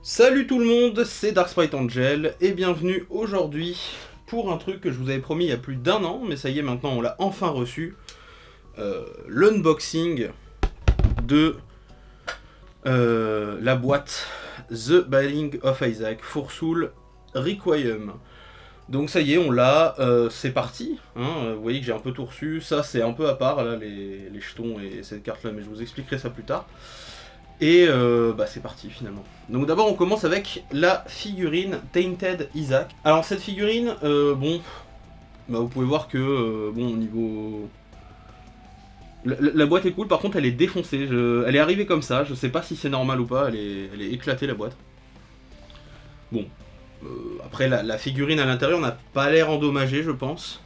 Salut tout le monde, c'est Dark Sprite Angel et bienvenue aujourd'hui pour un truc que je vous avais promis il y a plus d'1 an, mais ça y est maintenant on l'a enfin reçu, l'unboxing de la boîte The Binding of Isaac for Soul Requiem. Donc ça y est, on l'a, c'est parti, hein, vous voyez que j'ai un peu tout reçu, ça c'est un peu à part, là, les jetons et cette carte là, mais je vous expliquerai ça plus tard. Et c'est parti finalement. Donc d'abord on commence avec la figurine Tainted Isaac. Alors cette figurine, vous pouvez voir que, au niveau... La boîte est cool, par contre elle est défoncée, elle est arrivée comme ça, je sais pas si c'est normal ou pas, elle est éclatée la boîte. Bon, après la figurine à l'intérieur n'a pas l'air endommagée je pense.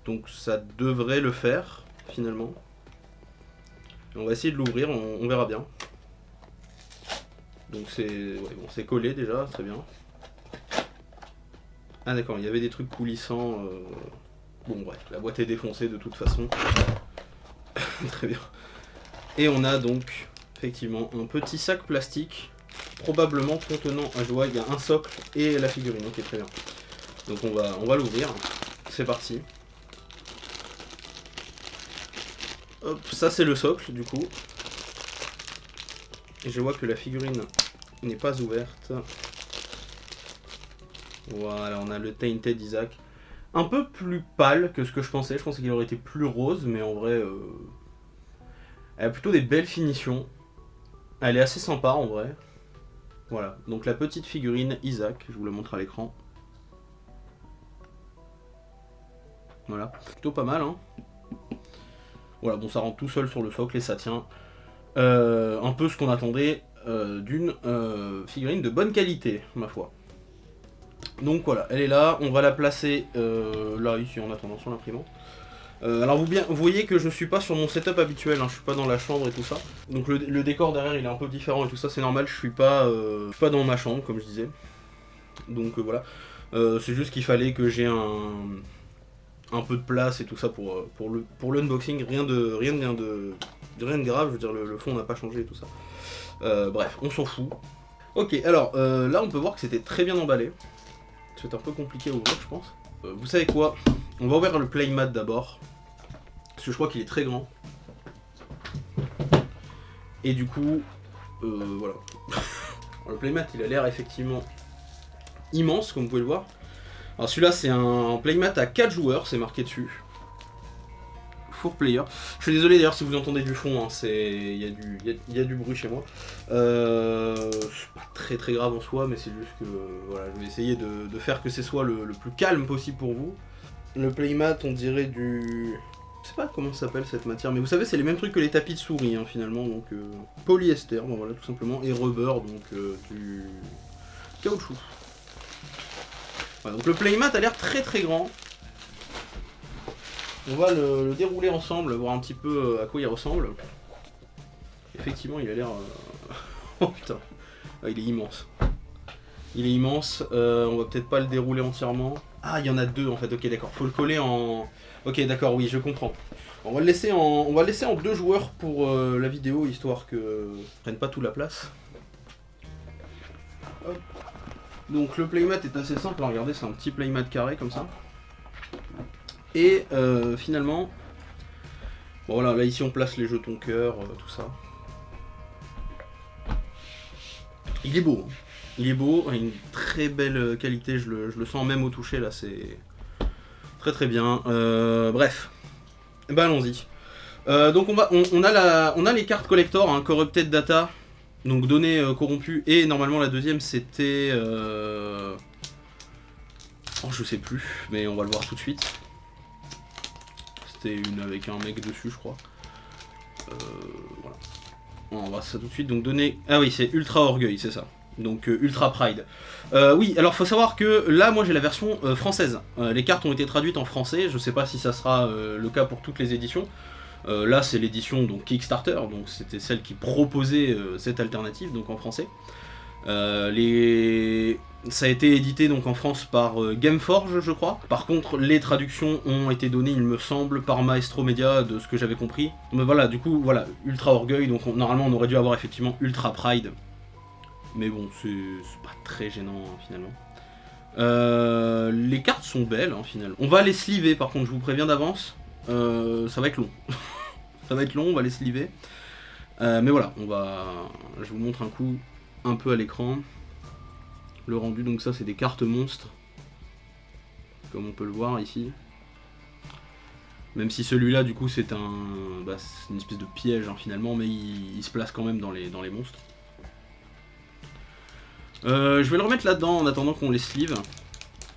Donc ça devrait le faire finalement. On va essayer de l'ouvrir, on verra bien. Donc c'est collé déjà, très bien. Ah d'accord, il y avait des trucs coulissants. Bon bref, la boîte est défoncée de toute façon. Très bien. Et on a donc effectivement un petit sac plastique, probablement contenant, je vois il y a un socle et la figurine, ok très bien. Donc on va l'ouvrir, c'est parti. Hop, ça c'est le socle du coup. Et je vois que la figurine n'est pas ouverte. Voilà, on a le Tainted Isaac. Un peu plus pâle que ce que je pensais qu'il aurait été plus rose, mais en vrai, elle a plutôt des belles finitions. Elle est assez sympa en vrai. Voilà, donc la petite figurine Isaac, je vous la montre à l'écran. Voilà, plutôt pas mal hein. Voilà, bon ça rentre tout seul sur le socle et ça tient. Un peu ce qu'on attendait d'une figurine de bonne qualité, ma foi. Donc voilà, elle est là, on va la placer là, ici, en attendant sur l'imprimante. Alors vous voyez que je suis pas sur mon setup habituel, hein, je suis pas dans la chambre et tout ça. Donc le décor derrière il est un peu différent et tout ça, c'est normal, je suis pas dans ma chambre comme je disais. Donc voilà, c'est juste qu'il fallait que j'ai un peu de place et tout ça pour l'unboxing, rien de grave, je veux dire le fond n'a pas changé et tout ça. Bref, on s'en fout. Ok, alors là on peut voir que c'était très bien emballé. C'est un peu compliqué à ouvrir je pense. Vous savez quoi? On va ouvrir le playmat d'abord. Parce que je crois qu'il est très grand. Et du coup, voilà. Alors, le playmat il a l'air effectivement immense comme vous pouvez le voir. Alors celui-là c'est un playmat à 4 joueurs, c'est marqué dessus. 4 player. Je suis désolé d'ailleurs si vous entendez du fond, hein, il y a du bruit chez moi. C'est pas très grave en soi, mais c'est juste que voilà, je vais essayer de faire que ce soit le plus calme possible pour vous. Le playmat, on dirait du... Je sais pas comment ça s'appelle cette matière, mais vous savez, c'est les mêmes trucs que les tapis de souris hein, finalement, donc polyester, bon, voilà tout simplement, et rubber, donc du caoutchouc. Voilà, donc le playmat a l'air très grand. On va le dérouler ensemble, voir un petit peu à quoi il ressemble. Effectivement, il a l'air... oh putain, ah, il est immense. Il est immense, on va peut-être pas le dérouler entièrement. Ah, il y en a deux en fait, ok d'accord, faut le coller en... Ok d'accord, oui, je comprends. On va le laisser en 2 joueurs pour la vidéo, histoire que prenne pas toute la place. Hop. Donc le playmat est assez simple, regardez, c'est un petit playmat carré comme ça. Et finalement, bon voilà, là ici on place les jetons cœur, tout ça. Il est beau, hein. Il est beau, il a une très belle qualité, je le sens même au toucher là, c'est très bien. Bref, bah allons-y. Donc on a les cartes collector, hein, Corrupted Data, donc données corrompues, et normalement la deuxième c'était... Oh je sais plus, mais on va le voir tout de suite. C'était une avec un mec dessus je crois. Voilà. On va voir ça tout de suite, donc données... Ah oui, c'est Ultra Orgueil, c'est ça. Donc Ultra Pride. Oui, alors faut savoir que là, moi j'ai la version française. Les cartes ont été traduites en français, je sais pas si ça sera le cas pour toutes les éditions. Là c'est l'édition donc Kickstarter, donc c'était celle qui proposait cette alternative, donc en français. Ça a été édité donc en France par Gameforge je crois. Par contre les traductions ont été données il me semble par Maestro Media de ce que j'avais compris. Mais voilà, du coup voilà, Ultra Orgueil, donc normalement on aurait dû avoir effectivement Ultra Pride Mais bon, c'est pas très gênant hein, finalement. Les cartes sont belles hein, finalement. On va les sliver par contre, je vous préviens d'avance. Ça va être long. Ça va être long, on va les sliver. Mais voilà, je vous montre un coup un peu à l'écran. Le rendu, donc ça c'est des cartes monstres. Comme on peut le voir ici. Même si celui-là du coup c'est c'est une espèce de piège hein, finalement, mais il se place quand même dans les monstres. Je vais le remettre là-dedans en attendant qu'on les sleeve,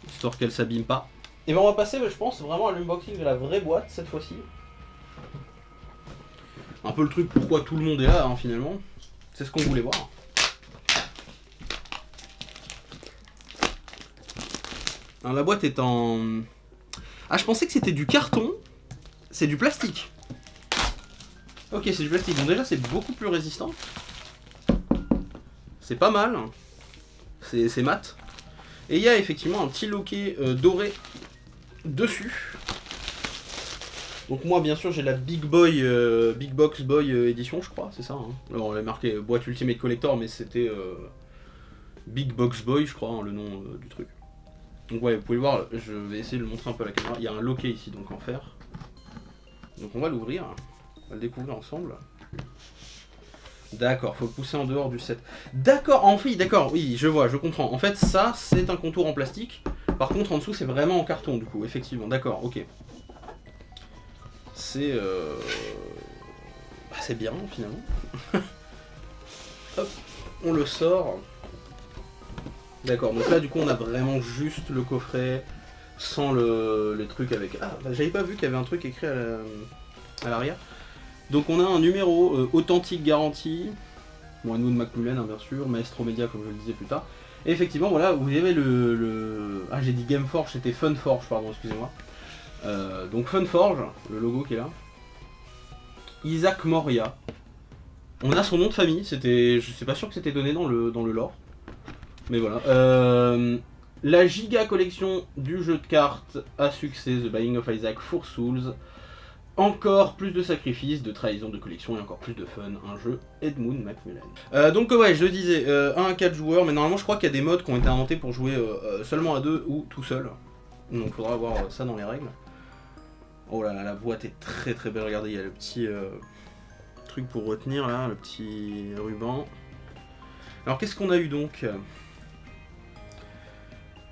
histoire qu'elle s'abîme pas. Et ben on va passer, je pense, vraiment à l'unboxing de la vraie boîte cette fois-ci. Un peu le truc pourquoi tout le monde est là hein, finalement. C'est ce qu'on voulait voir. Alors, la boîte est en... Ah, je pensais que c'était du carton. C'est du plastique. Ok, c'est du plastique. Donc déjà, c'est beaucoup plus résistant. C'est pas mal. C'est mat. Et il y a effectivement un petit loquet doré dessus. Donc moi, bien sûr, j'ai la Big Box Boy édition, je crois. C'est ça. Hein. Alors, on l'a marqué boîte Ultimate Collector, mais c'était Big Box Boy, je crois, hein, le nom du truc. Donc ouais, vous pouvez le voir, je vais essayer de le montrer un peu à la caméra. Il y a un loquet ici, donc en fer. Donc on va l'ouvrir, on va le découvrir ensemble. D'accord, faut le pousser en dehors du set. D'accord, en fait, d'accord, oui, je vois, je comprends. En fait, ça, c'est un contour en plastique. Par contre, en dessous, c'est vraiment en carton, du coup, effectivement. D'accord, ok. C'est... c'est bien, finalement. Hop, on le sort. D'accord, donc là du coup on a vraiment juste le coffret sans le truc avec... Ah, bah, j'avais pas vu qu'il y avait un truc écrit à l'arrière. Donc on a un numéro authentique garantie. Bon, nous de Macmillan hein, bien sûr, Maestro Media comme je le disais plus tard. Et effectivement voilà, vous avez Ah j'ai dit Gameforge, c'était Funforge, pardon, excusez-moi. Donc Funforge, le logo qui est là. Isaac Moria. On a son nom de famille, je sais pas sûr que c'était donné dans le lore. Mais voilà. La giga collection du jeu de cartes à succès, The Binding of Isaac for Souls. Encore plus de sacrifices, de trahison, de collection et encore plus de fun. Un jeu Edmund Macmillan. Donc ouais, je le disais, 1 à 4 joueurs, mais normalement je crois qu'il y a des modes qui ont été inventés pour jouer seulement à 2 ou tout seul. Donc il faudra voir ça dans les règles. Oh là là, la boîte est très très belle, regardez, il y a le petit truc pour retenir là, le petit ruban. Alors qu'est-ce qu'on a eu donc ?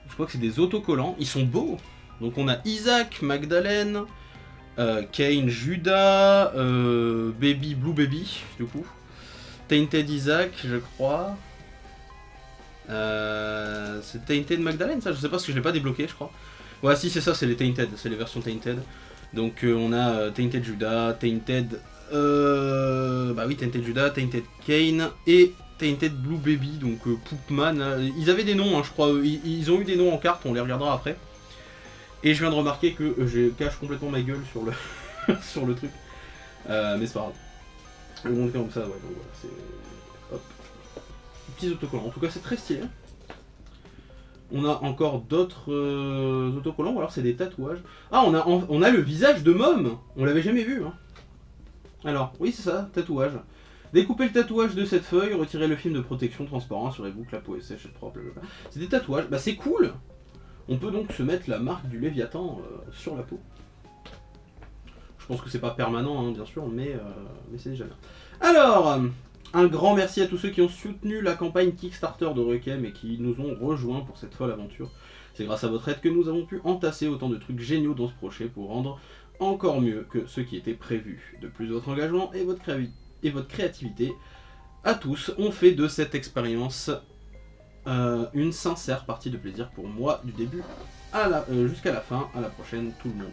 Je crois que c'est des autocollants, ils sont beaux. Donc on a Isaac, Magdalene, Cain, Judas, Baby, Blue Baby, du coup. Tainted Isaac, je crois. C'est Tainted Magdalene, ça, je sais pas parce que je l'ai pas débloqué, je crois. Ouais, si, c'est ça, c'est les Tainted, c'est les versions Tainted. Donc on a Tainted Judas, Tainted. Bah oui, Tainted Judas, Tainted Cain et Tainted Blue Baby, donc Poopman. Ils avaient des noms, hein, je crois. Ils ont eu des noms en carte, on les regardera après. Et je viens de remarquer que je cache complètement ma gueule sur le, sur le truc. Mais c'est pas grave. Je vais vous montrer comme ça, ouais, donc voilà, c'est. Hop. Petits autocollants. En tout cas, c'est très stylé. On a encore d'autres autocollants, ou alors c'est des tatouages. Ah, on a le visage de Mom. On l'avait jamais vu, hein. Alors, oui, c'est ça, tatouage. Découpez le tatouage de cette feuille, retirez le film de protection transparent, assurez-vous que la peau est sèche et propre. C'est des tatouages, bah c'est cool. On peut donc se mettre la marque du Léviathan sur la peau. Je pense que c'est pas permanent, hein, bien sûr, mais c'est déjà bien. Alors, un grand merci à tous ceux qui ont soutenu la campagne Kickstarter de Requiem et qui nous ont rejoints pour cette folle aventure. C'est grâce à votre aide que nous avons pu entasser autant de trucs géniaux dans ce projet pour rendre encore mieux que ce qui était prévu. De plus, votre engagement et votre créativité à tous ont fait de cette expérience une sincère partie de plaisir pour moi du début jusqu'à la fin. À la prochaine tout le monde.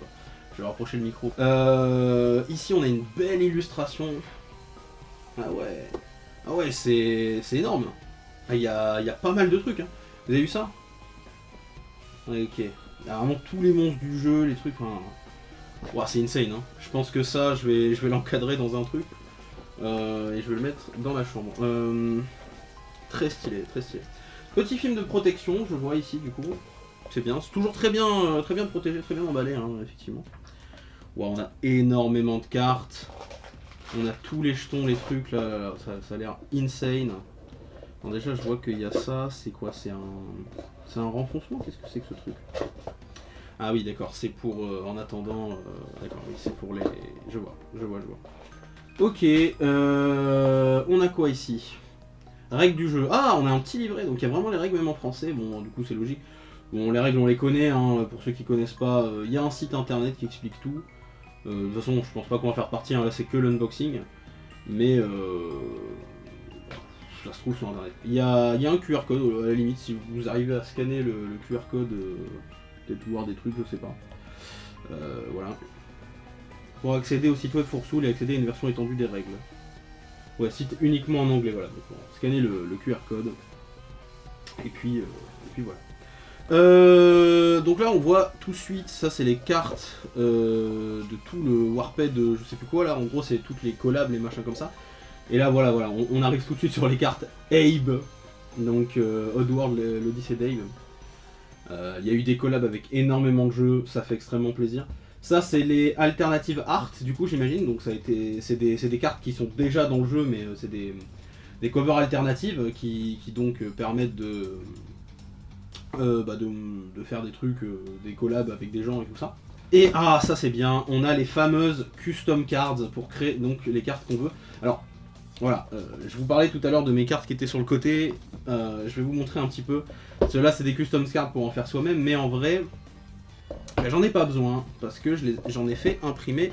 Je vais rapprocher le micro. Ici on a une belle illustration. Ah ouais, c'est énorme. Il y a pas mal de trucs, hein. Vous avez vu ça? Ok. Il y a vraiment tous les monstres du jeu, les trucs. Enfin... Wow, c'est insane, hein. Je pense que ça, je vais l'encadrer dans un truc. Et je vais le mettre dans la chambre. Très stylé, très stylé. Petit film de protection, je vois ici du coup. C'est bien, c'est toujours très bien protégé, très bien emballé, hein, effectivement. Wow, on a énormément de cartes. On a tous les jetons, les trucs là, ça a l'air insane. Alors déjà je vois qu'il y a ça, c'est quoi? C'est un renfoncement? Qu'est-ce que c'est que ce truc? Ah oui d'accord, c'est pour en attendant... d'accord, oui c'est pour les... Je vois. Ok, on a quoi ici? Règles du jeu. Ah, on a un petit livret, donc il y a vraiment les règles même en français. Bon, du coup c'est logique. Bon, les règles on les connaît, hein, pour ceux qui connaissent pas, il y a un site internet qui explique tout. De toute façon, je pense pas qu'on va faire partie, hein, là c'est que l'unboxing. Mais ça se trouve sur internet. Il y a un QR code, à la limite, si vous arrivez à scanner le QR code, peut-être voir des trucs, je sais pas. Voilà. Pour accéder au site web Foursoul et accéder à une version étendue des règles. Ouais, site uniquement en anglais, voilà. Donc, scanner le QR code. Et puis voilà. Donc là on voit tout de suite, ça c'est les cartes de tout le Warped, je sais plus quoi là, en gros c'est toutes les collabs, les machins comme ça. Et là voilà, on arrive tout de suite sur les cartes Abe, donc Oddworld, l'Odyssée d'Abe. Il y a eu des collabs avec énormément de jeux, ça fait extrêmement plaisir. Ça c'est les alternatives art du coup j'imagine, donc c'est des cartes qui sont déjà dans le jeu mais c'est des covers alternatives qui donc permettent de faire des trucs, des collabs avec des gens et tout ça. Et ah ça c'est bien, on a les fameuses custom cards pour créer donc les cartes qu'on veut. Alors voilà, je vous parlais tout à l'heure de mes cartes qui étaient sur le côté, je vais vous montrer un petit peu. Ceux-là c'est des custom cards pour en faire soi-même, mais en vrai j'en ai pas besoin parce que j'en ai fait imprimer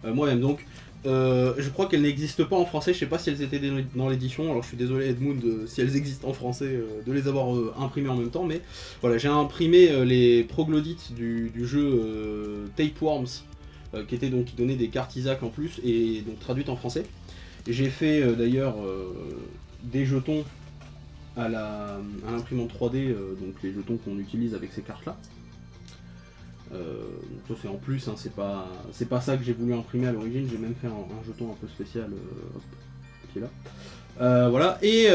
moi-même. Donc je crois qu'elles n'existent pas en français, je sais pas si elles étaient dans l'édition, alors je suis désolé Edmund si elles existent en français de les avoir imprimées en même temps, mais voilà, j'ai imprimé les troglodytes du jeu Tapeworms, qui donnait des cartes Isaac en plus, et donc traduites en français. J'ai fait d'ailleurs des jetons à l'imprimante 3D, donc les jetons qu'on utilise avec ces cartes là. Ça c'est en plus, hein, c'est pas ça que j'ai voulu imprimer à l'origine, j'ai même fait un jeton un peu spécial qui est là. Voilà, et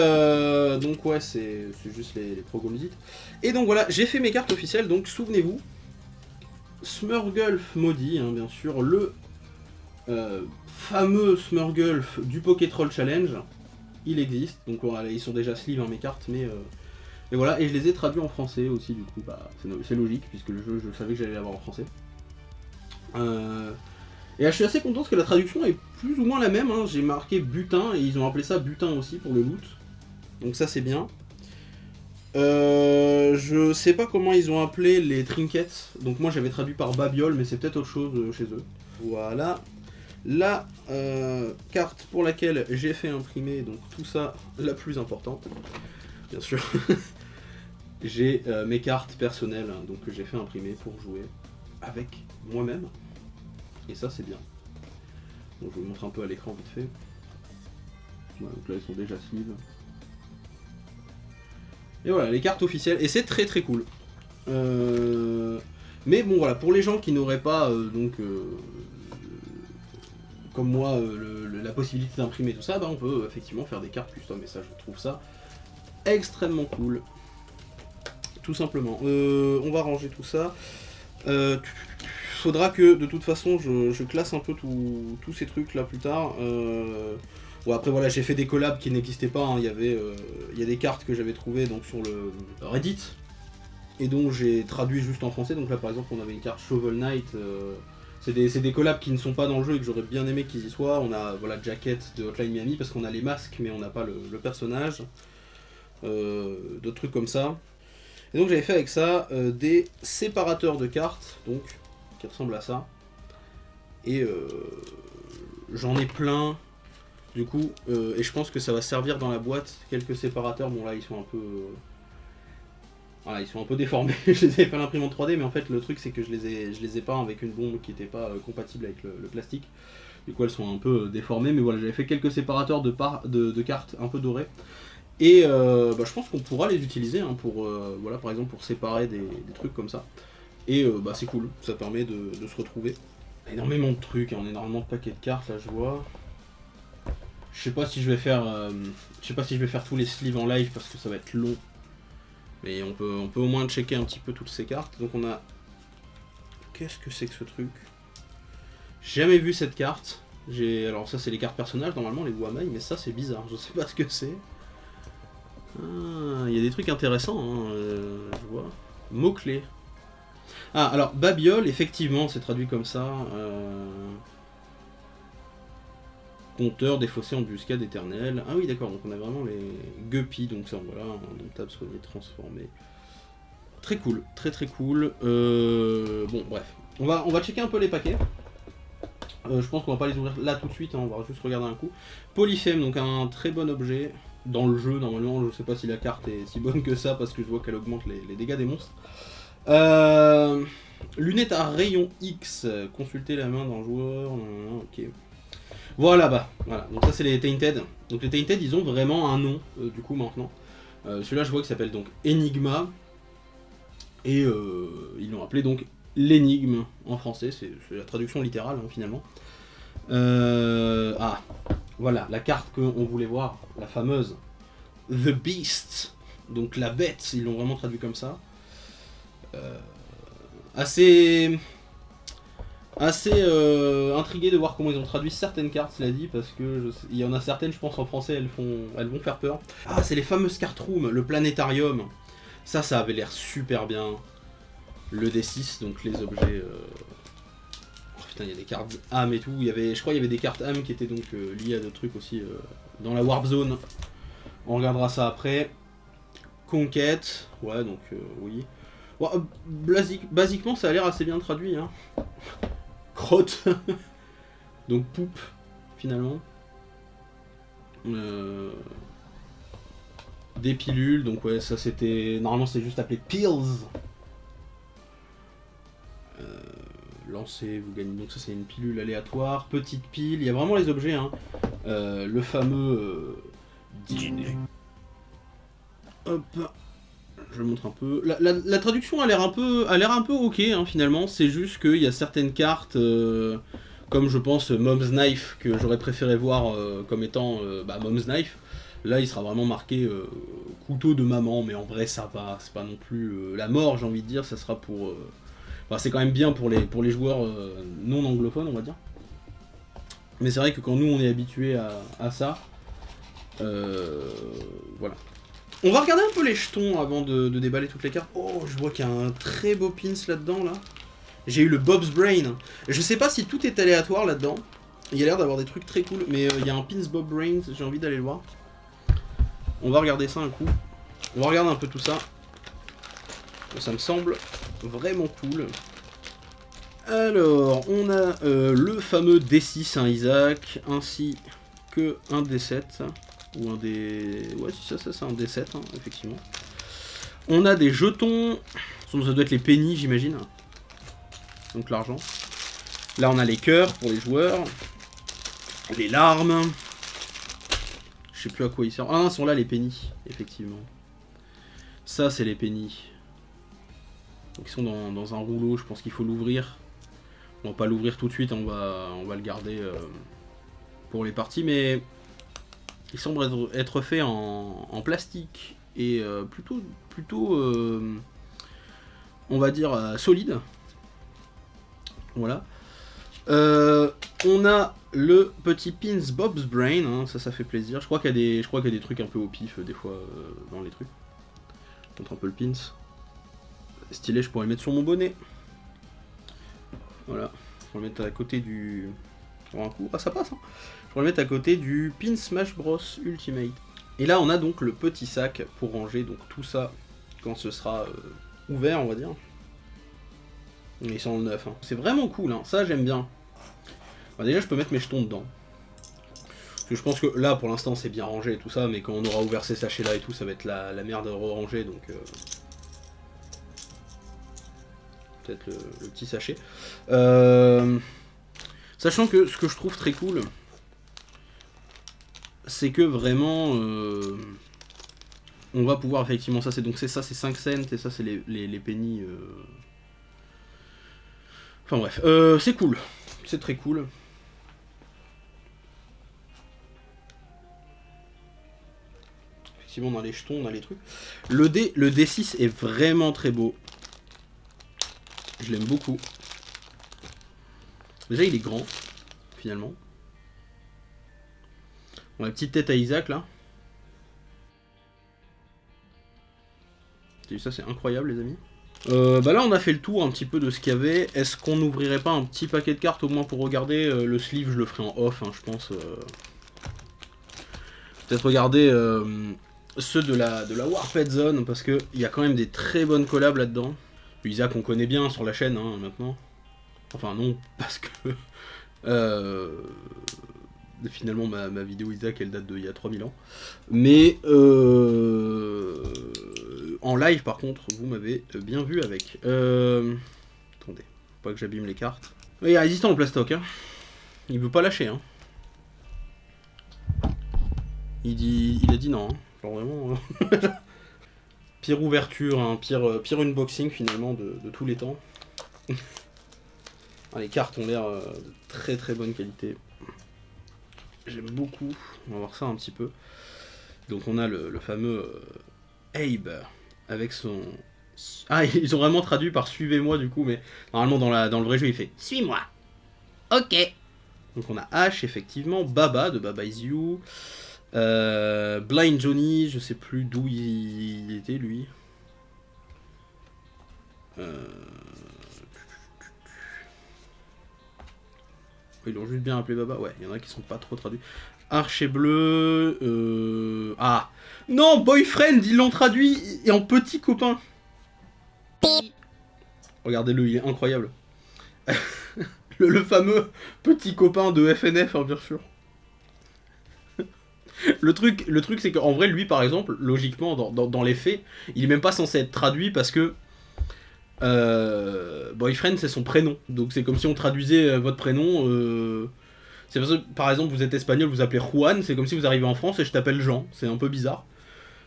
donc ouais, c'est juste les troglodytes. Et donc voilà, j'ai fait mes cartes officielles, donc souvenez-vous, Smurgulf maudit, hein, bien sûr, le fameux Smurgulf du Pokétroll Challenge, il existe, donc voilà, ils sont déjà sleeve hein, mes cartes, mais... Et voilà, et je les ai traduits en français aussi, du coup, bah, c'est logique, puisque le jeu, je savais que j'allais l'avoir en français. Et là, je suis assez content parce que la traduction est plus ou moins la même, hein. J'ai marqué butin, et ils ont appelé ça butin aussi pour le loot. Donc ça, c'est bien. Je sais pas comment ils ont appelé les trinkets, donc moi j'avais traduit par babiole, mais c'est peut-être autre chose chez eux. Voilà. La carte pour laquelle j'ai fait imprimer, donc tout ça, la plus importante, bien sûr. J'ai mes cartes personnelles, hein, donc que j'ai fait imprimer pour jouer avec moi-même. Et ça c'est bien. Donc je vous montre un peu à l'écran vite fait. Voilà, donc là elles sont déjà sleeve. Et voilà, les cartes officielles. Et c'est très très cool. Mais bon voilà, pour les gens qui n'auraient pas comme moi la possibilité d'imprimer tout ça, bah, on peut effectivement faire des cartes custom. Et ça je trouve ça extrêmement cool. Tout simplement. On va ranger tout ça. Faudra que de toute façon je classe un peu tous ces trucs là plus tard. Bon après voilà, j'ai fait des collabs qui n'existaient pas, hein. Il y a des cartes que j'avais trouvées donc sur le Reddit et dont j'ai traduit juste en français. Donc là par exemple on avait une carte Shovel Knight, c'est des collabs qui ne sont pas dans le jeu et que j'aurais bien aimé qu'ils y soient. On a voilà Jacket de Hotline Miami parce qu'on a les masques mais on n'a pas le personnage. D'autres trucs comme ça. Et donc j'avais fait avec ça des séparateurs de cartes, donc qui ressemblent à ça. Et j'en ai plein, du coup, et je pense que ça va servir dans la boîte. Quelques séparateurs, bon là ils sont un peu, voilà, ils sont un peu déformés. Je les avais fait à l'imprimante 3D, mais en fait le truc c'est que je les ai peints avec une bombe qui n'était pas compatible avec le plastique. Du coup elles sont un peu déformées, mais voilà, j'avais fait quelques séparateurs de cartes un peu dorées. Et je pense qu'on pourra les utiliser hein, pour, voilà, par exemple pour séparer des trucs comme ça. Et c'est cool, ça permet de se retrouver. Énormément de trucs, hein, énormément de paquets de cartes, là je vois. Je sais pas si je vais faire tous les sleeves en live parce que ça va être long. Mais on peut au moins checker un petit peu toutes ces cartes. Donc on a... Qu'est-ce que c'est que ce truc? J'ai jamais vu cette carte. Alors ça c'est les cartes personnages normalement, les Wamai, mais ça c'est bizarre, je sais pas ce que c'est. Ah, il y a des trucs intéressants, hein, je vois. Mots-clés. Ah, alors, babiole, effectivement, c'est traduit comme ça. Compteur, défaussé, embuscade, éternelle. Ah oui, d'accord, donc on a vraiment les guppies, donc ça, voilà, indomptable, soigné, transformé. Très cool, très très cool. Bon, bref. On va checker un peu les paquets. Je pense qu'on va pas les ouvrir là tout de suite, hein, on va juste regarder un coup. Polyphème, donc un très bon objet. Dans le jeu, normalement, je sais pas si la carte est si bonne que ça, parce que je vois qu'elle augmente les dégâts des monstres. Lunettes à rayon X, consulter la main d'un joueur, ok. Voilà, bah, voilà, donc ça c'est les Tainted. Donc les Tainted, ils ont vraiment un nom, du coup, maintenant. Celui-là, je vois qu'il s'appelle donc Enigma. Et ils l'ont appelé donc l'énigme en français, c'est la traduction littérale, hein, finalement. Ah, voilà, la carte qu'on voulait voir, la fameuse The Beast, donc la bête, ils l'ont vraiment traduit comme ça. Assez intrigué de voir comment ils ont traduit certaines cartes, cela dit, parce que il y en a certaines, je pense en français, elles vont faire peur. Ah, c'est les fameuses cartes room, le planétarium. Ça avait l'air super bien. Le D6, donc les objets. Oh, putain, il y a des cartes âmes et tout. Je crois qu'il y avait des cartes âmes qui étaient donc liées à d'autres trucs aussi dans la Warp Zone. On regardera ça après. Conquête, ouais, donc oui. Bon, basiquement, ça a l'air assez bien traduit. Hein. Crotte, donc poupe, finalement. Des pilules, donc ouais, ça c'était. Normalement, c'est juste appelé pills. Lancer, vous gagnez. Donc, ça c'est une pilule aléatoire. Petite pile, il y a vraiment les objets. Hein. Le fameux. Dîner. Hop. Je montre un peu. La traduction a l'air un peu ok hein, finalement. C'est juste qu'il y a certaines cartes, comme je pense Mom's Knife, que j'aurais préféré voir comme étant Mom's Knife. Là, il sera vraiment marqué couteau de maman, mais en vrai, ça va. C'est pas non plus la mort, j'ai envie de dire. Ça sera pour. Enfin, c'est quand même bien pour les joueurs non anglophones, on va dire. Mais c'est vrai que quand nous, on est habitué à ça, voilà. On va regarder un peu les jetons avant de déballer toutes les cartes. Oh, je vois qu'il y a un très beau pins là-dedans, là. J'ai eu le Bob's Brain. Je sais pas si tout est aléatoire là-dedans. Il y a l'air d'avoir des trucs très cool, mais il y a un pins Bob Brain, j'ai envie d'aller le voir. On va regarder ça un coup. On va regarder un peu tout ça. Ça me semble vraiment cool. Alors, on a le fameux D6, hein, Isaac, ainsi que un D7. Ou un des... Ouais, ça c'est un D7, hein, effectivement. On a des jetons. Ça doit être les pennies, j'imagine. Donc l'argent. Là, on a les cœurs pour les joueurs. Les larmes. Je sais plus à quoi ils servent. Ah non, sont là les pennies, effectivement. Ça, c'est les pennies. Donc ils sont dans un rouleau, je pense qu'il faut l'ouvrir. On va pas l'ouvrir tout de suite, on va le garder pour les parties, mais... Il semble être fait en plastique et plutôt on va dire solide. Voilà. On a le petit pins Bob's Brain, hein, ça fait plaisir. Je crois qu'il y a des trucs un peu au pif des fois dans les trucs. Je montre un peu le pins. Stylé, je pourrais le mettre sur mon bonnet. Voilà. On va le mettre à côté du... Pour un coup. Ah, ça passe, hein. Je vais le mettre à côté du Pin Smash Bros Ultimate. Et là, on a donc le petit sac pour ranger donc tout ça quand ce sera ouvert, on va dire. Ils sont en neuf. Hein. C'est vraiment cool, hein. Ça j'aime bien. Bah, déjà, je peux mettre mes jetons dedans. Parce que je pense que là, pour l'instant, c'est bien rangé et tout ça, mais quand on aura ouvert ces sachets-là et tout, ça va être la merde à re-ranger, donc... Peut-être le petit sachet. Sachant que ce que je trouve très cool... c'est que vraiment on va pouvoir effectivement ça c'est 5 cents et ça c'est les pennies enfin bref c'est cool, c'est très cool. Effectivement on a les jetons, on a les trucs. Le D6 est vraiment très beau, je l'aime beaucoup. Déjà il est grand finalement. Bon, la petite tête à Isaac là. Et ça c'est incroyable les amis. Bah là on a fait le tour un petit peu de ce qu'il y avait. Est-ce qu'on n'ouvrirait pas un petit paquet de cartes au moins pour regarder le sleeve? Je le ferai en off hein, je pense. Peut-être regarder ceux de la Warped Zone parce qu'il y a quand même des très bonnes collabs là-dedans. Isaac on connaît bien sur la chaîne hein, maintenant. Enfin non, parce que finalement ma vidéo Isaac elle date d'il y a 3000 ans. Mais en live par contre vous m'avez bien vu avec. Attendez, faut pas que j'abîme les cartes. Il est résistant au plastoc hein. Il veut pas lâcher hein. Il a dit non hein. Genre vraiment. Pire ouverture, hein. Pire unboxing finalement de tous les temps. Ah, les cartes ont l'air de très très bonne qualité. J'aime beaucoup. On va voir ça un petit peu. Donc on a le fameux Abe avec son... Ah, ils ont vraiment traduit par suivez-moi du coup, mais normalement dans le vrai jeu il fait suis-moi. Ok. Donc on a Ash effectivement, Baba de Baba Is You, Blind Johnny, je sais plus d'où il était lui. Ils l'ont juste bien appelé Baba. Ouais, il y en a qui sont pas trop traduits. Archer bleu. Ah non, boyfriend, ils l'ont traduit et en petit copain. Regardez-le, il est incroyable. le fameux petit copain de FNF, hein, bien sûr. Le truc c'est qu'en vrai, lui par exemple, logiquement, dans les faits, il est même pas censé être traduit parce que boyfriend c'est son prénom, donc c'est comme si on traduisait votre prénom. C'est parce que par exemple vous êtes espagnol, vous appelez Juan, c'est comme si vous arrivez en France et je t'appelle Jean, c'est un peu bizarre.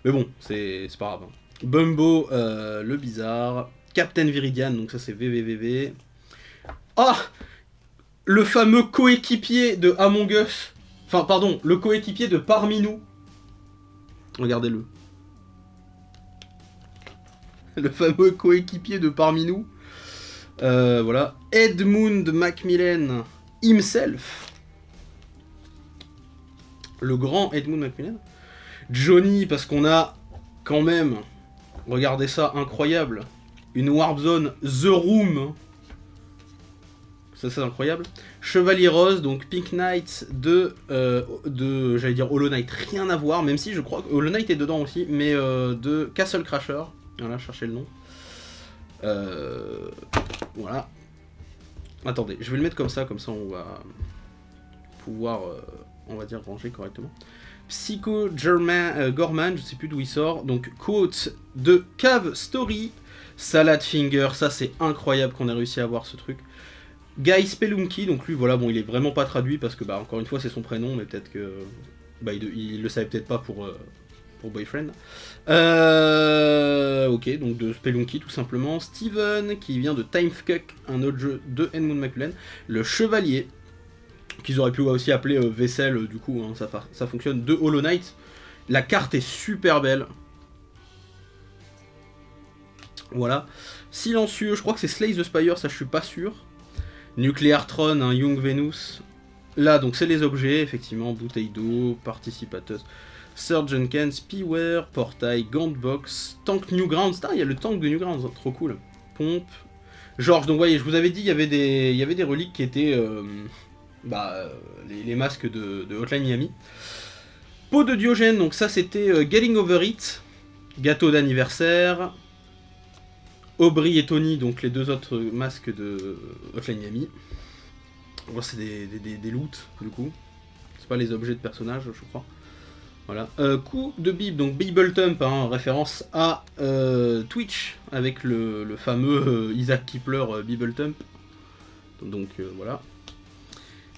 Mais bon, c'est pas grave. Hein. Bumbo, le bizarre. Captain Viridian, donc ça c'est VVVV. Ah, le fameux coéquipier de Among Us. Enfin pardon, le coéquipier de Parmi nous. Regardez-le. Le fameux coéquipier de Parmi nous. Voilà. Edmund Macmillan himself. Le grand Edmund Macmillan. Johnny, parce qu'on a quand même, regardez ça, incroyable, une Warp Zone The Room. Ça c'est incroyable. Chevalier Rose, donc Pink Knight de j'allais dire Hollow Knight, rien à voir, même si je crois que Hollow Knight est dedans aussi, mais de Castle Crasher. Voilà, cherchez le nom. Voilà. Attendez, je vais le mettre comme ça on va pouvoir, on va dire, ranger correctement. Psycho Gorman, je sais plus d'où il sort. Donc, quote de Cave Story. Salad Finger, ça c'est incroyable qu'on ait réussi à avoir ce truc. Guy Spelunky, donc lui, voilà, bon, il est vraiment pas traduit parce que, bah, encore une fois, c'est son prénom, mais peut-être que. Bah, il le savait peut-être pas pour Boyfriend. Ok, donc de Spelunky tout simplement. Steven, qui vient de Time Cuck, un autre jeu de Edmund Macmillan. Le Chevalier, qu'ils auraient pu aussi appeler Vaisselle, du coup, hein, ça fonctionne, de Hollow Knight. La carte est super belle. Voilà. Silencieux, je crois que c'est Slay the Spire, ça je suis pas sûr. Nuclear Tron, un Young Venus. Là, donc c'est les objets, effectivement, bouteille d'eau, participateuse. Surgeon Ken, Spiware, portail, Gantbox, Tank Newgrounds. Il y a le tank de Newgrounds, trop cool. Pompe. Georges, donc voyez, je vous avais dit, il y avait des reliques qui étaient les masques de Hotline Miami. Peau de Diogène, donc ça c'était Getting Over It. Gâteau d'anniversaire. Aubrey et Tony, donc les deux autres masques de Hotline Miami. Bon, c'est des loots, du coup. C'est pas les objets de personnages, je crois. Voilà. Coup de Bib, donc Bibletump, hein, référence à Twitch, avec le fameux Isaac Kipler Bibletump. Donc voilà.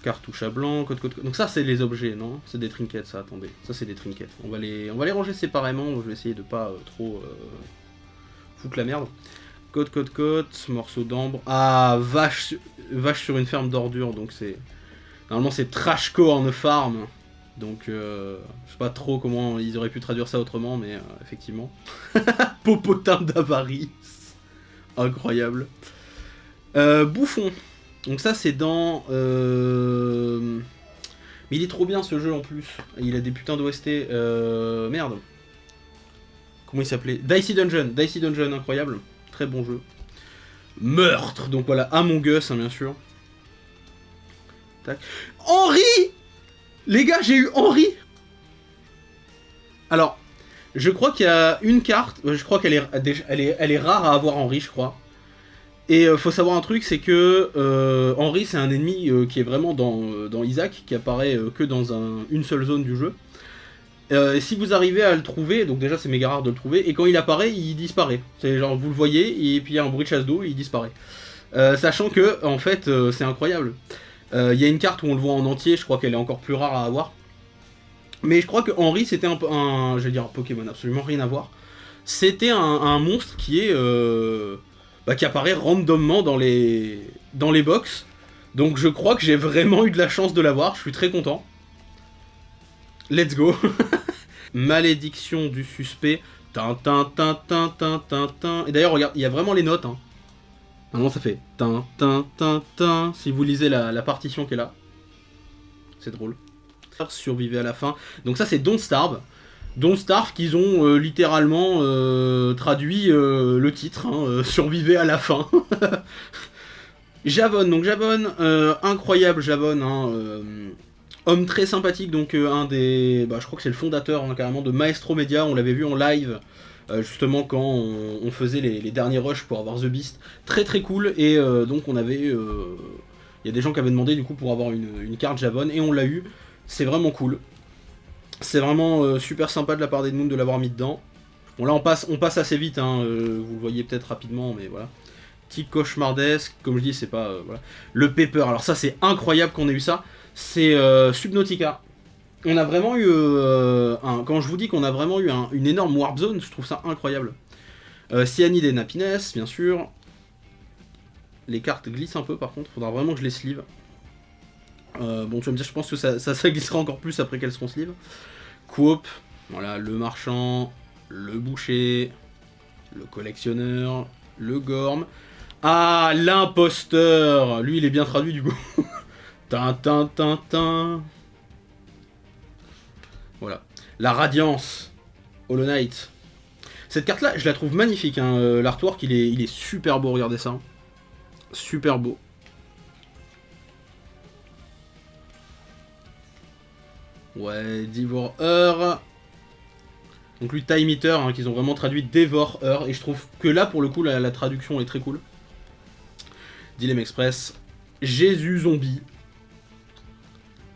Cartouche à blanc, code. Donc ça c'est les objets, non? C'est des trinkets, ça, attendez. Ça c'est des trinkets. On va les ranger séparément, je vais essayer de pas trop foutre la merde. Code, morceau d'ambre. Ah, vache sur une ferme d'ordures, donc c'est... Normalement c'est Trashco on a farm. Donc je sais pas trop comment ils auraient pu traduire ça autrement, mais effectivement. Popotin d'avarice. Incroyable. Bouffon. Donc ça c'est dans... Mais il est trop bien ce jeu en plus. Il a des putains d'OST. Merde. comment il s'appelait, Dicey Dungeon, incroyable, très bon jeu. Meurtre, donc voilà, Among Us, hein, bien sûr. Tac. Henri. Les gars, j'ai eu Henri. Alors, je crois qu'il y a une carte, je crois qu'elle est rare à avoir Henri, je crois. Et faut savoir un truc, c'est que Henri, c'est un ennemi qui est vraiment dans Isaac, qui apparaît que dans une seule zone du jeu. Et si vous arrivez à le trouver, donc déjà c'est méga rare de le trouver, et quand il apparaît, il disparaît. C'est genre, vous le voyez, et puis il y a un bruit de chasse d'eau, et il disparaît. Sachant que, en fait, c'est incroyable. Il y a une carte où on le voit en entier, je crois qu'elle est encore plus rare à avoir. Mais je crois que Henri, c'était je vais dire un Pokémon, absolument rien à voir. C'était un monstre qui est... qui apparaît randomement dans les box. Donc je crois que j'ai vraiment eu de la chance de l'avoir, je suis très content. Let's go. Malédiction du suspect. Tin, tin, tin, tin, tin, tin, tin. Et d'ailleurs, regarde, il y a vraiment les notes. Hein. Normalement, ça fait tin, tin, tin, tin. Si vous lisez la partition qui est là. C'est drôle. Survivez à la fin. Donc ça, c'est Don't Starve. Don't Starve qu'ils ont littéralement traduit le titre. Hein, Survivez à la fin. Javon. Donc Javon, incroyable Javon. Hein, homme très sympathique, donc un des... je crois que c'est le fondateur hein, carrément de Maestro Media, on l'avait vu en live, justement quand on faisait les derniers rushs pour avoir The Beast. Très très cool, et donc on avait... Il y a des gens qui avaient demandé du coup pour avoir une carte Javon, et on l'a eu. C'est vraiment cool. C'est vraiment super sympa de la part d'Edmund de l'avoir mis dedans. Bon là on passe assez vite, hein, vous le voyez peut-être rapidement, mais voilà. Petit cauchemardesque, comme je dis, c'est pas... voilà. Le Pepper, alors ça c'est incroyable qu'on ait eu ça. C'est Subnautica. On a vraiment eu quand je vous dis qu'on a vraiment eu une énorme warp zone, je trouve ça incroyable. Cyanide et Happiness, bien sûr. Les cartes glissent un peu par contre, faudra vraiment que je les sleeve. Bon, tu vas me dire, je pense que ça glissera encore plus après qu'elles seront sleeve. Coop, voilà, le marchand, le boucher, le collectionneur, le gorme. Ah, l'imposteur. Lui, il est bien traduit du coup. Tin. Voilà. La Radiance. Hollow Knight. Cette carte-là, je la trouve magnifique. Hein. L'artwork, il est super beau. Regardez ça. Super beau. Ouais, Devour-Heure. Donc lui, Time Eater, hein, qu'ils ont vraiment traduit Dévore-Heure. Et je trouve que là, pour le coup, la traduction est très cool. Dilemme Express. Jésus Zombie.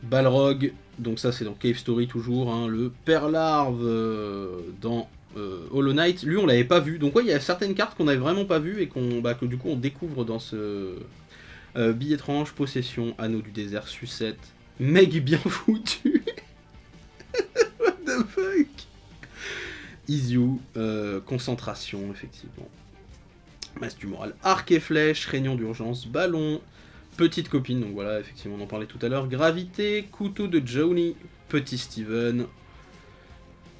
Balrog, donc ça c'est dans Cave Story toujours, hein, le Père Larve dans Hollow Knight, lui on l'avait pas vu, donc ouais il y a certaines cartes qu'on n'avait vraiment pas vues et que du coup on découvre dans ce Billet étrange, Possession, Anneau du désert, Sucette, Meg bien foutu, what the fuck, Iziu, Concentration effectivement, Masse du moral, Arc et Flèche, Réunion d'urgence, Ballon, Petite copine, donc voilà, effectivement, on en parlait tout à l'heure. Gravité, couteau de Johnny, Petit Steven,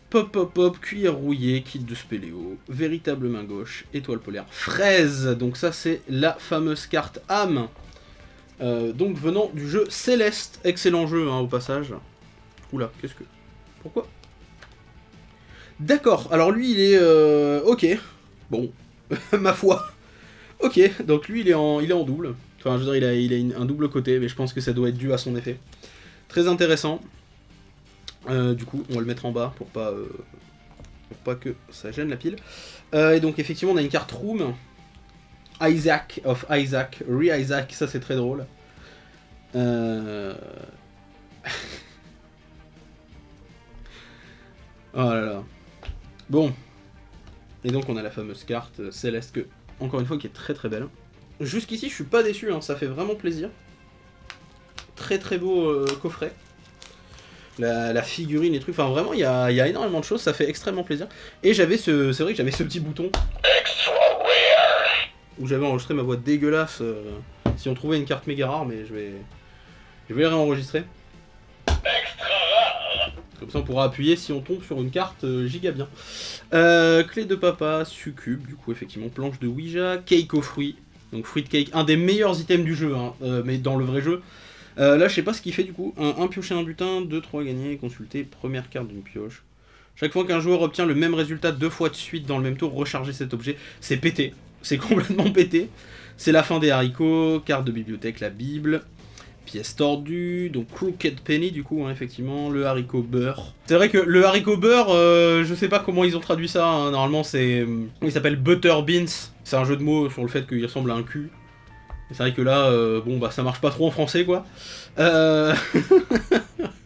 Pop, cuillère rouillée, kit de Spéléo, véritable main gauche, étoile polaire, fraise, donc ça c'est la fameuse carte âme, donc venant du jeu Céleste, excellent jeu hein, au passage. Oula, qu'est-ce que... Pourquoi? D'accord, alors lui il est... ok, bon, ma foi. Ok, donc lui il est en double. Enfin, je veux dire, il a un double côté, mais je pense que ça doit être dû à son effet. Très intéressant. Du coup, on va le mettre en bas pour pas que ça gêne la pile. Et donc, effectivement, on a une carte Room. Isaac of Isaac. Re-Isaac, ça c'est très drôle. Oh là là. Bon. Et donc, on a la fameuse carte Céleste, que, encore une fois, qui est très très belle. Jusqu'ici, je suis pas déçu, hein, ça fait vraiment plaisir. Très très beau coffret. La figurine, les trucs, enfin vraiment, il y a énormément de choses, ça fait extrêmement plaisir. Et j'avais c'est vrai que j'avais ce petit bouton où j'avais enregistré ma voix dégueulasse. Si on trouvait une carte méga rare, mais je vais la réenregistrer. Comme ça, on pourra appuyer si on tombe sur une carte giga bien. Clé de papa, succube, du coup, effectivement, planche de Ouija, cake aux fruits. Donc fruit cake, un des meilleurs items du jeu, hein, mais dans le vrai jeu. Là, je sais pas ce qu'il fait du coup. Un piocher un butin, 2-3 gagner, consulter, première carte d'une pioche. Chaque fois qu'un joueur obtient le même résultat 2 fois de suite dans le même tour, rechargez cet objet. C'est pété. C'est complètement pété. C'est la fin des haricots, carte de bibliothèque, la Bible, pièce tordue, donc Crooked Penny du coup, hein, effectivement, le haricot beurre. C'est vrai que le haricot beurre, je sais pas comment ils ont traduit ça, hein. Normalement c'est... il s'appelle Butter Beans, c'est un jeu de mots sur le fait qu'il ressemble à un cul. Et c'est vrai que là, bon bah ça marche pas trop en français quoi.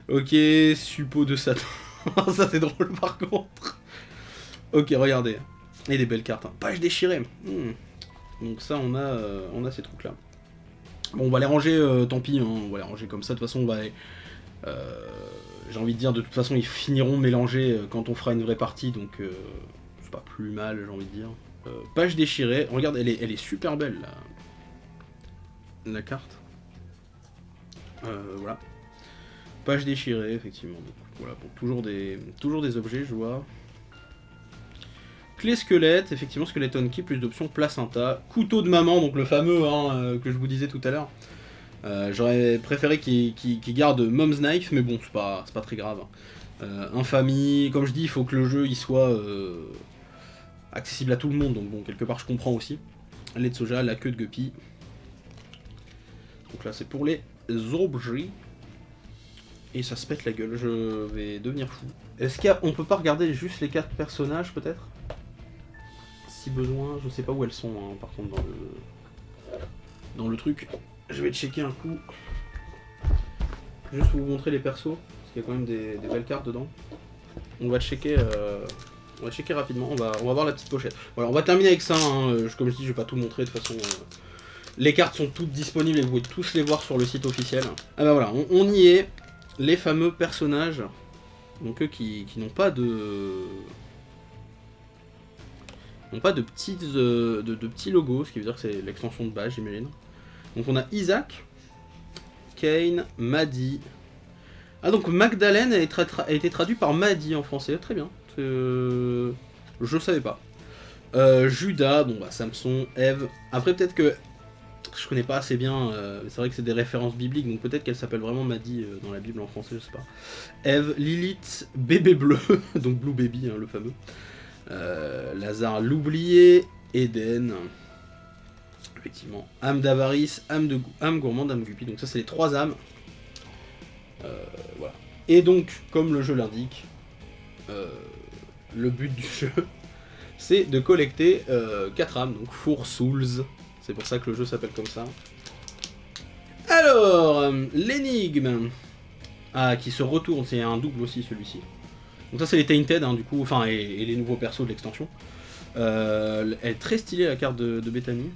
Ok, suppôt de Satan. Ça c'est drôle par contre. Ok, regardez. Et des belles cartes, hein. Page déchirée. Donc ça on a ces trucs là. Bon on va les ranger, tant pis, hein, on va les ranger comme ça, de toute façon on va les... j'ai envie de dire, de toute façon ils finiront mélangés quand on fera une vraie partie, donc c'est pas plus mal, j'ai envie de dire. Page déchirée, regarde, elle est super belle là. La carte. Voilà. Page déchirée, effectivement. Donc, voilà, bon, toujours des objets, je vois. Clé squelette, effectivement, skeleton key, plus d'options, placenta. Couteau de maman, donc le fameux hein, que je vous disais tout à l'heure. J'aurais préféré qu'il garde Mom's Knife, mais bon, c'est pas très grave. Infamie, comme je dis, il faut que le jeu il soit accessible à tout le monde, donc bon, quelque part je comprends aussi. Lait de soja, la queue de guppy. Donc là, c'est pour les objets. Et ça se pète la gueule, je vais devenir fou. Est-ce qu'on peut pas regarder juste les 4 personnages, peut-être? Si besoin, je sais pas où elles sont, hein, par contre, dans le truc. Je vais checker un coup. Juste pour vous montrer les persos, parce qu'il y a quand même des belles cartes dedans. On va checker rapidement, on va voir la petite pochette. Voilà, on va terminer avec ça, hein. Comme je dis, je vais pas tout montrer, de toute façon... Les cartes sont toutes disponibles et vous pouvez tous les voir sur le site officiel. Ah bah voilà, on y est. Les fameux personnages, donc eux qui n'ont pas de... petits logos, ce qui veut dire que c'est l'extension de base, j'imagine. Donc on a Isaac, Kane, Maddie. Ah donc Magdalene a été traduit par Maddie en français, très bien. Je savais pas. Judas, bon bah Samson, Ève. Après peut-être que je connais pas assez bien, c'est vrai que c'est des références bibliques, donc peut-être qu'elle s'appelle vraiment Maddie dans la Bible en français, je sais pas. Ève, Lilith, bébé bleu, donc Blue Baby, hein, le fameux. Lazare l'oublié, Eden, effectivement, âme d'avarice, âme gourmande, âme guppy, donc ça c'est les 3 âmes. Voilà. Et donc, comme le jeu l'indique, le but du jeu, c'est de collecter 4 âmes, donc 4 souls. C'est pour ça que le jeu s'appelle comme ça. Alors, l'énigme. Ah, qui se retourne, c'est un double aussi celui-ci. Donc ça c'est les Tainted, hein, du coup, enfin, et les nouveaux persos de l'extension. Elle est très stylée la carte de Bethany.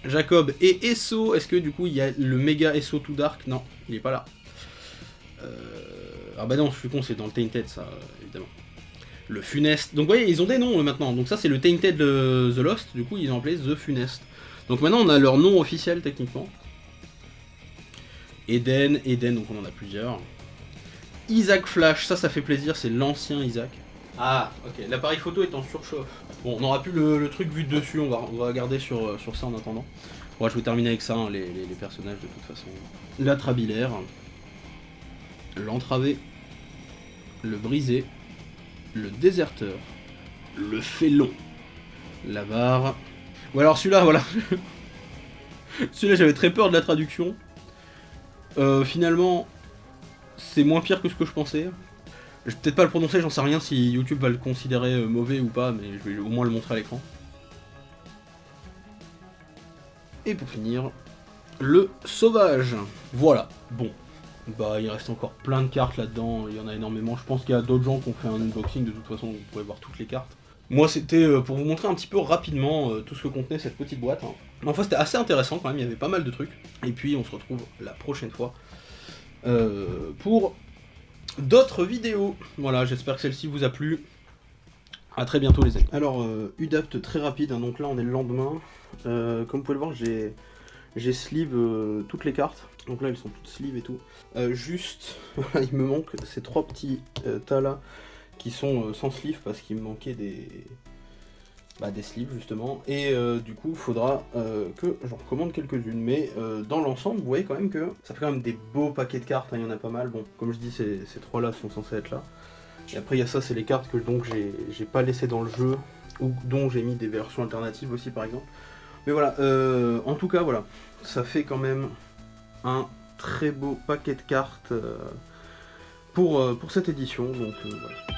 Jacob et Esso, est-ce que du coup il y a le méga Esso tout dark? Non, il est pas là. Ah bah non, je suis con, c'est dans le Tainted ça, évidemment. Le Funeste. Donc vous voyez, ils ont des noms maintenant. Donc ça c'est le Tainted The Lost, du coup ils ont appelé The Funeste. Donc maintenant on a leur nom officiel techniquement. Eden, donc on en a plusieurs. Isaac Flash, ça fait plaisir, c'est l'ancien Isaac. Ah, ok, l'appareil photo est en surchauffe. Bon, on n'aura plus le truc vu de dessus, on va regarder sur ça en attendant. Bon, je vais terminer avec ça, hein, les personnages de toute façon. L'atrabilaire, l'entravé, le brisé, le déserteur, le félon, l'avare. Ou alors celui-là, voilà. Celui-là, j'avais très peur de la traduction. Finalement, c'est moins pire que ce que je pensais. Je vais peut-être pas le prononcer, j'en sais rien si YouTube va le considérer mauvais ou pas, mais je vais au moins le montrer à l'écran. Et pour finir, le sauvage. Voilà, bon. Bah il reste encore plein de cartes là-dedans, il y en a énormément. Je pense qu'il y a d'autres gens qui ont fait un unboxing, de toute façon vous pouvez voir toutes les cartes. Moi c'était pour vous montrer un petit peu rapidement tout ce que contenait cette petite boîte. Hein. Enfin c'était assez intéressant quand même, il y avait pas mal de trucs. Et puis on se retrouve la prochaine fois pour d'autres vidéos. Voilà, j'espère que celle-ci vous a plu. A très bientôt les amis. Alors, Udapt très rapide, hein, donc là on est le lendemain. Comme vous pouvez le voir, j'ai sleeve toutes les cartes. Donc là elles sont toutes sleeve et tout. Juste, il me manque ces 3 petits tas là qui sont sans sleeve parce qu'il me manquait des sleeves justement. Et du coup il faudra que j'en recommande quelques-unes. Mais dans l'ensemble vous voyez quand même que ça fait quand même des beaux paquets de cartes, hein, il y en a pas mal. Bon, comme je dis, ces 3 là sont censés être là. Et après il y a ça, c'est les cartes que donc j'ai pas laissé dans le jeu, ou dont j'ai mis des versions alternatives aussi par exemple. Mais voilà, en tout cas voilà, ça fait quand même un très beau paquet de cartes pour cette édition, donc voilà.